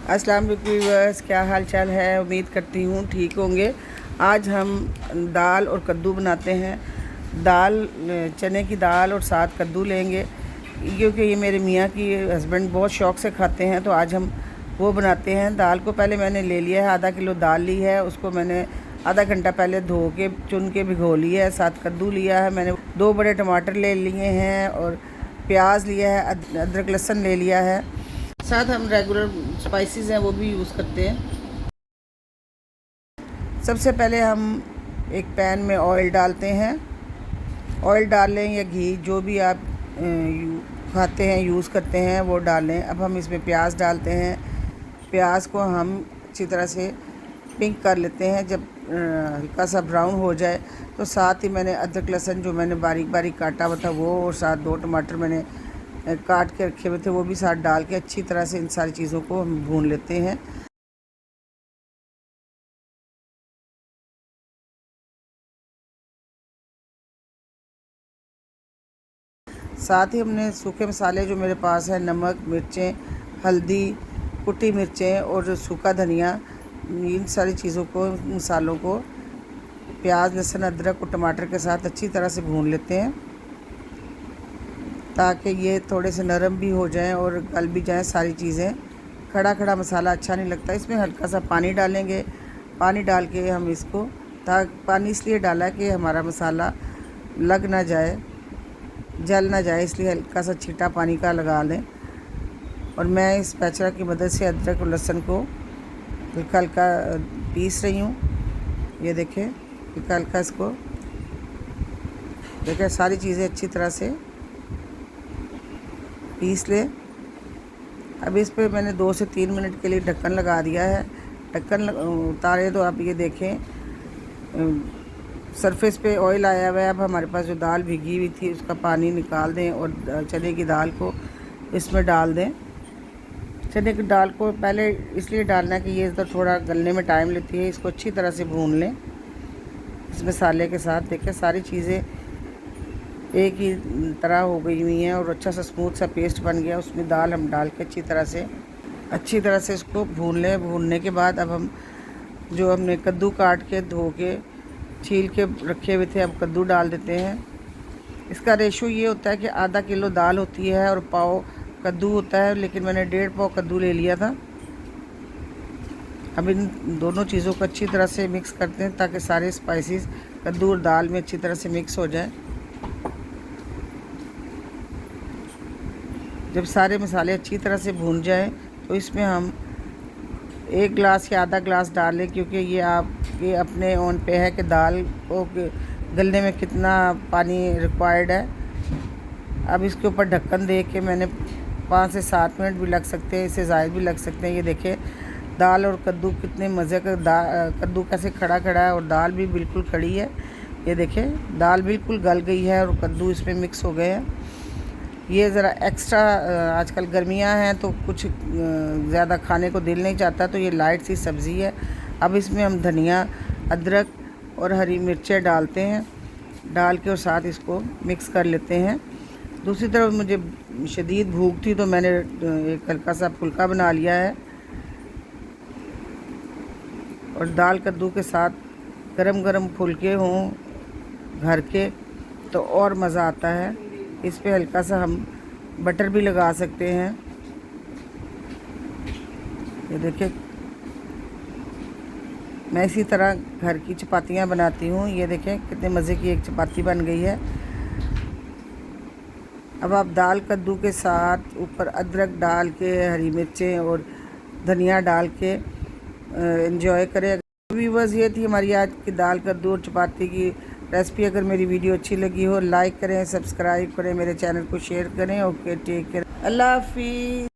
अस्सलाम वालेकुम व्यूअर्स, क्या हाल चाल है। उम्मीद करती हूँ ठीक होंगे। आज हम दाल और कद्दू बनाते हैं। दाल, चने की दाल और साथ कद्दू लेंगे, क्योंकि ये मेरे मियाँ की हस्बैंड बहुत शौक़ से खाते हैं, तो आज हम वो बनाते हैं। दाल को पहले मैंने ले लिया है, आधा किलो दाल ली है, उसको मैंने आधा घंटा पहले धो के चुन के भिगो लिया है। साथ कद्दू लिया है मैंने, 2 बड़े टमाटर ले लिए हैं और प्याज लिया है, अदरक लहसुन ले लिया है। साथ हम रेगुलर स्पाइसेस हैं वो भी यूज़ करते हैं। सबसे पहले हम एक पैन में ऑयल डालते हैं। ऑयल डाल लें या घी, जो भी आप खाते हैं यूज़ करते हैं वो डालें। अब हम इसमें प्याज डालते हैं। प्याज को हम अच्छी तरह से पिंक कर लेते हैं। जब हल्का सा ब्राउन हो जाए तो साथ ही मैंने अदरक लहसुन जो मैंने बारीक बारीक काटा हुआ था वो, और साथ 2 टमाटर मैंने काट के रखे हुए थे वो भी साथ डाल के अच्छी तरह से इन सारी चीज़ों को हम भून लेते हैं। साथ ही हमने सूखे मसाले जो मेरे पास है, नमक, मिर्चें, हल्दी, कुटी मिर्चें और सूखा धनिया, इन सारी चीज़ों को, मसालों को प्याज, लहसुन, अदरक और टमाटर के साथ अच्छी तरह से भून लेते हैं, ताकि ये थोड़े से नरम भी हो जाएं और गल भी जाएं सारी चीज़ें। खड़ा खड़ा मसाला अच्छा नहीं लगता। इसमें हल्का सा पानी डालेंगे। पानी डाल के हम इसको, पानी इसलिए डाला कि हमारा मसाला लग ना जाए, जल ना जाए, इसलिए हल्का सा छींटा पानी का लगा लें। और मैं इस स्पैचुला की मदद से अदरक और लहसुन को हल्का हल्का पीस रही हूँ। ये देखें, हल्का हल्का इसको देखें, सारी चीज़ें अच्छी तरह से पीस लें। अब इस पे मैंने 2 से 3 मिनट के लिए ढक्कन लगा दिया है। ढक्कन उतारे तो आप ये देखें सरफेस पे ऑयल आया हुआ है। अब हमारे पास जो दाल भिगी हुई थी उसका पानी निकाल दें और चने की दाल को इसमें डाल दें। चने की दाल को पहले इसलिए डालना कि ये तो थोड़ा गलने में टाइम लेती है। इसको अच्छी तरह से भून लें इस मसाले के साथ। देखें सारी चीज़ें एक ही तरह हो गई हुई हैं और अच्छा सा स्मूथ सा पेस्ट बन गया। उसमें दाल हम डाल के अच्छी तरह से इसको भून लें। भूनने के बाद अब हम जो हमने कद्दू काट के धो के छील के रखे हुए थे, अब कद्दू डाल देते हैं। इसका रेशो ये होता है कि आधा किलो दाल होती है और पाव कद्दू होता है, लेकिन मैंने 1.5 पाव कद्दू ले लिया था। अब इन दोनों चीज़ों को अच्छी तरह से मिक्स करते हैं ताकि सारे स्पाइसेस कद्दू और दाल में अच्छी तरह से मिक्स हो जाए। जब सारे मसाले अच्छी तरह से भून जाएं तो इसमें हम 1 गिलास या आधा गिलास डालें, क्योंकि ये आपके अपने ऑन पे है कि दाल को गलने में कितना पानी रिक्वायर्ड है। अब इसके ऊपर ढक्कन दे के मैंने 5 से 7 मिनट भी लग सकते हैं, इससे ज़ायद भी लग सकते हैं। ये देखें दाल और कद्दू कितने मज़े का, कद्दू कैसे खड़ा खड़ा है और दाल भी बिल्कुल खड़ी है। ये देखें दाल बिल्कुल गल गई है और कद्दू इसमें मिक्स हो गए हैं। ये ज़रा एक्स्ट्रा, आजकल गर्मियां हैं तो कुछ ज़्यादा खाने को दिल नहीं चाहता, तो ये लाइट सी सब्ज़ी है। अब इसमें हम धनिया, अदरक और हरी मिर्चें डालते हैं, डाल के और साथ इसको मिक्स कर लेते हैं। दूसरी तरफ मुझे शदीद भूख थी तो मैंने एक हल्का सा फुल्का बना लिया है और दाल कद्दू के साथ गरम गरम फुल्के हों घर के तो और मज़ा आता है। इस पे हल्का सा हम बटर भी लगा सकते हैं। ये देखिए मैं इसी तरह घर की चपातियाँ बनाती हूँ। ये देखें कितने मज़े की एक चपाती बन गई है। अब आप दाल कद्दू के साथ ऊपर अदरक डाल के, हरी मिर्चें और धनिया डाल के एंजॉय करें। व्यूअर्स, ये थी हमारी आज की दाल कद्दू और चपाती की रेसिपी। अगर मेरी वीडियो अच्छी लगी हो लाइक करें, सब्सक्राइब करें, मेरे चैनल को शेयर करें। ओके, टेक केयर, अल्लाह हाफिज़।